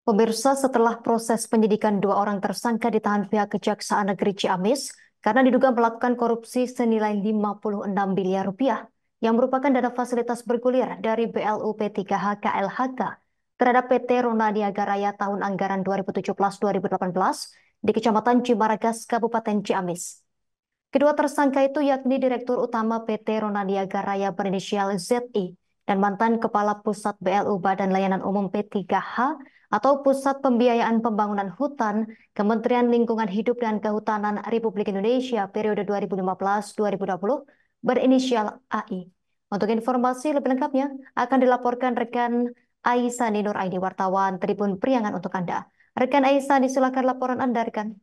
Pemirsa, setelah proses penyidikan dua orang tersangka ditahan pihak Kejaksaan Negeri Ciamis karena diduga melakukan korupsi senilai 56 miliar rupiah yang merupakan dana fasilitas bergulir dari BLU P3H KLHK terhadap PT Rona Niaga Raya tahun anggaran 2017-2018 di Kecamatan Cimaragas, Kabupaten Ciamis. Kedua tersangka itu yakni Direktur Utama PT Rona Niaga Raya berinisial ZI dan mantan Kepala Pusat BLU Badan Layanan Umum P3H atau Pusat Pembiayaan Pembangunan Hutan Kementerian Lingkungan Hidup dan Kehutanan Republik Indonesia periode 2015-2020 berinisial AI. Untuk informasi lebih lengkapnya akan dilaporkan rekan Aisani Nur Aini, wartawan Tribun Priangan untuk Anda. Rekan Aisani, silakan laporan Anda, rekan.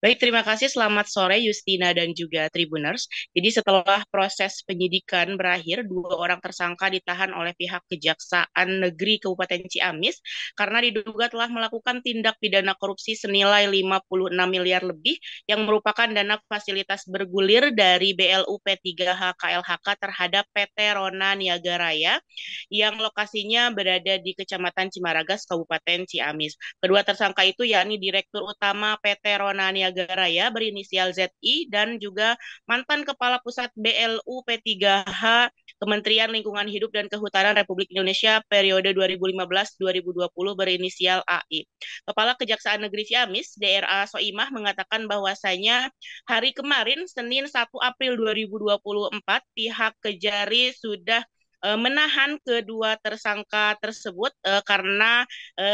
Baik, terima kasih. Selamat sore Justina dan juga Tribuners. Jadi setelah proses penyidikan berakhir, dua orang tersangka ditahan oleh pihak Kejaksaan Negeri Kabupaten Ciamis karena diduga telah melakukan tindak pidana korupsi senilai 56 miliar lebih yang merupakan dana fasilitas bergulir dari BLU P3H KLHK terhadap PT Rona Niaga Raya yang lokasinya berada di Kecamatan Cimaragas, Kabupaten Ciamis. Kedua tersangka itu yakni Direktur Utama PT Rona Niaga Raya berinisial ZI dan juga mantan Kepala Pusat BLU P3H Kementerian Lingkungan Hidup dan Kehutanan Republik Indonesia periode 2015-2020 berinisial AI. Kepala Kejaksaan Negeri Ciamis, DRA Soimah mengatakan bahwasanya hari kemarin Senin 1 April 2024 pihak Kejari sudah menahan kedua tersangka tersebut karena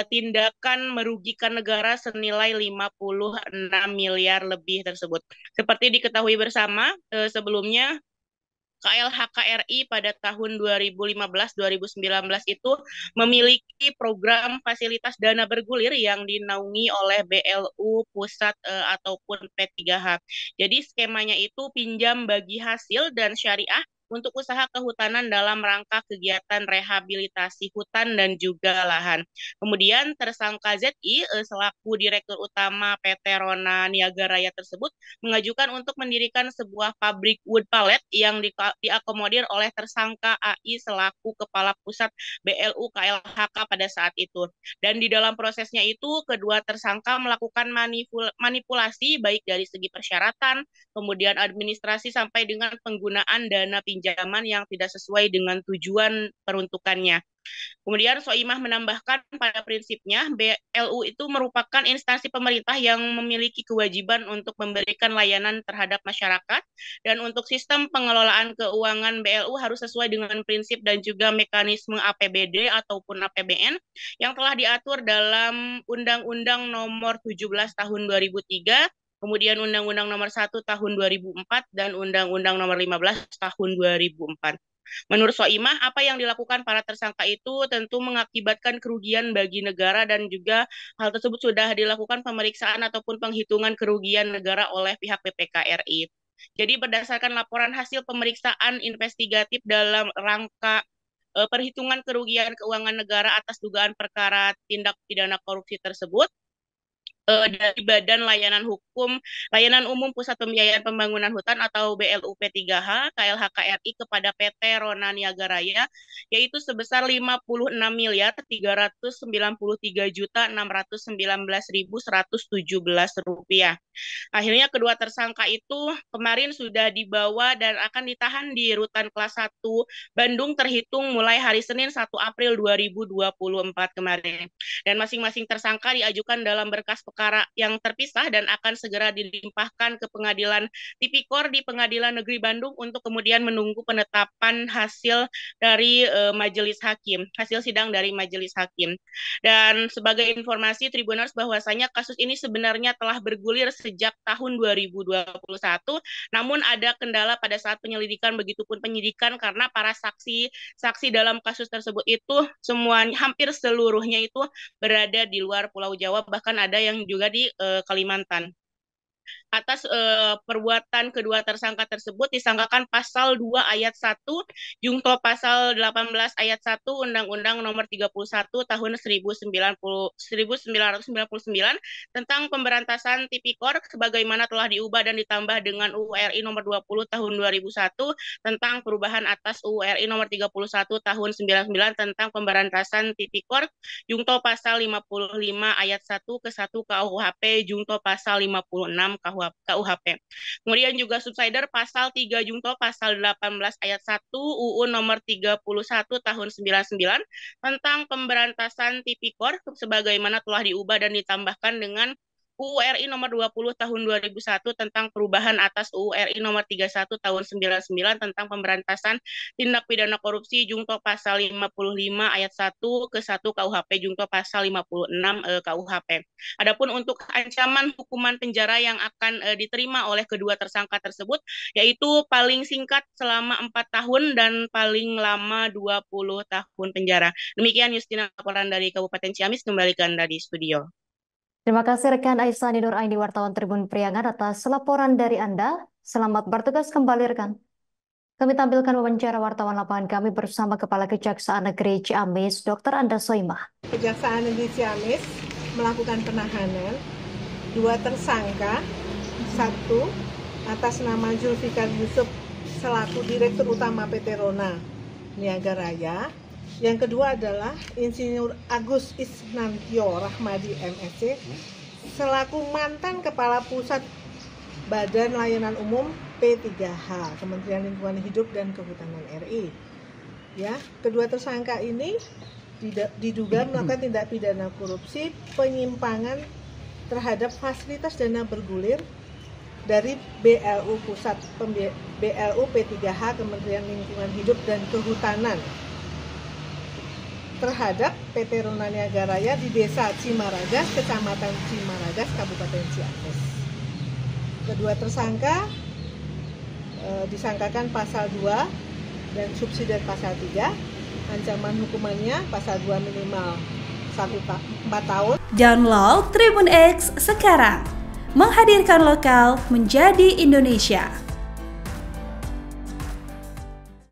tindakan merugikan negara senilai 56 miliar lebih tersebut. Seperti diketahui bersama, sebelumnya KLHKRI pada tahun 2015-2019 itu memiliki program fasilitas dana bergulir yang dinaungi oleh BLU pusat ataupun P3H. Jadi skemanya itu pinjam bagi hasil dan syariah untuk usaha kehutanan dalam rangka kegiatan rehabilitasi hutan dan juga lahan. Kemudian tersangka ZI selaku Direktur Utama PT Rona Niaga Raya tersebut mengajukan untuk mendirikan sebuah pabrik wood pallet yang diakomodir oleh tersangka AI selaku Kepala Pusat BLU KLHK pada saat itu. Dan di dalam prosesnya itu, kedua tersangka melakukan manipulasi baik dari segi persyaratan, kemudian administrasi sampai dengan penggunaan dana pinjaman yang tidak sesuai dengan tujuan peruntukannya. Kemudian Soimah menambahkan pada prinsipnya BLU itu merupakan instansi pemerintah yang memiliki kewajiban untuk memberikan layanan terhadap masyarakat dan untuk sistem pengelolaan keuangan BLU harus sesuai dengan prinsip dan juga mekanisme APBD ataupun APBN yang telah diatur dalam Undang-Undang Nomor 17 Tahun 2003, kemudian Undang-Undang Nomor 1 Tahun 2004 dan Undang-Undang Nomor 15 Tahun 2004. Menurut Soimah, apa yang dilakukan para tersangka itu tentu mengakibatkan kerugian bagi negara dan juga hal tersebut sudah dilakukan pemeriksaan ataupun penghitungan kerugian negara oleh pihak PPKRI. Jadi berdasarkan laporan hasil pemeriksaan investigatif dalam rangka perhitungan kerugian keuangan negara atas dugaan perkara tindak pidana korupsi tersebut, dari Badan Layanan Hukum Layanan Umum Pusat Pembiayaan Pembangunan Hutan atau BLUP3H KLHKRI kepada PT Rona Niaga Raya yaitu sebesar 56 miliar 393 juta 619.117 rupiah. Akhirnya kedua tersangka itu kemarin sudah dibawa dan akan ditahan di Rutan Kelas 1 Bandung terhitung mulai hari Senin 1 April 2024 kemarin. Dan masing-masing tersangka diajukan dalam berkas perkara yang terpisah dan akan segera dilimpahkan ke Pengadilan Tipikor di Pengadilan Negeri Bandung untuk kemudian menunggu penetapan hasil dari majelis hakim, hasil sidang dari majelis hakim. Dan sebagai informasi Tribuners bahwasanya kasus ini sebenarnya telah bergulir sejak tahun 2021, namun ada kendala pada saat penyelidikan begitupun penyidikan karena para saksi dalam kasus tersebut itu semuanya hampir seluruhnya itu berada di luar Pulau Jawa, bahkan ada yang juga di Kalimantan. Atas perbuatan kedua tersangka tersebut disangkakan pasal 2 ayat 1 Junto pasal 18 ayat 1 Undang-Undang Nomor 31 Tahun 1999 tentang pemberantasan tipikor sebagaimana telah diubah dan ditambah dengan UU RI Nomor 20 Tahun 2001 tentang perubahan atas UU RI Nomor 31 Tahun 99 tentang pemberantasan tipikor Junto pasal 55 ayat 1 ke 1 KUHP Junto pasal 56 KUHP. Kemudian juga subsider pasal 3 Junto pasal 18 ayat 1 UU nomor 31 tahun 99 tentang pemberantasan tipikor sebagaimana telah diubah dan ditambahkan dengan UU RI nomor 20 tahun 2001 tentang perubahan atas UU RI nomor 31 tahun 99 tentang pemberantasan tindak pidana korupsi Junto pasal 55 ayat 1 ke 1 KUHP Junto pasal 56 KUHP. Adapun untuk ancaman hukuman penjara yang akan diterima oleh kedua tersangka tersebut yaitu paling singkat selama 4 tahun dan paling lama 20 tahun penjara. Demikian Justina laporan dari Kabupaten Ciamis, kembalikan dari studio. Terima kasih rekan Aisyah Nur Aini, wartawan Tribun Priangan atas laporan dari Anda. Selamat bertugas kembali rekan. Kami tampilkan wawancara wartawan lapangan kami bersama Kepala Kejaksaan Negeri Ciamis, Dr. Anda Soimah. Kejaksaan Negeri Ciamis melakukan penahanan 2 tersangka, 1 atas nama Zulfikar Yusuf selaku Direktur Utama PT Rona Niaga Raya. Yang kedua adalah Insinyur Agus Isnantio Rahmadi MSc selaku mantan Kepala Pusat Badan Layanan Umum P3H Kementerian Lingkungan Hidup dan Kehutanan RI. Ya, kedua tersangka ini diduga melakukan tindak pidana korupsi penyimpangan terhadap fasilitas dana bergulir dari BLU BLU P3H Kementerian Lingkungan Hidup dan Kehutanan terhadap PT Rona Niaga Raya di Desa Cimaragas, Kecamatan Cimaragas, Kabupaten Ciamis. Kedua tersangka disangkakan pasal 2 dan subsidiar pasal 3. Ancaman hukumannya pasal 2 minimal 4 tahun. Download Tribun X sekarang. Menghadirkan lokal menjadi Indonesia.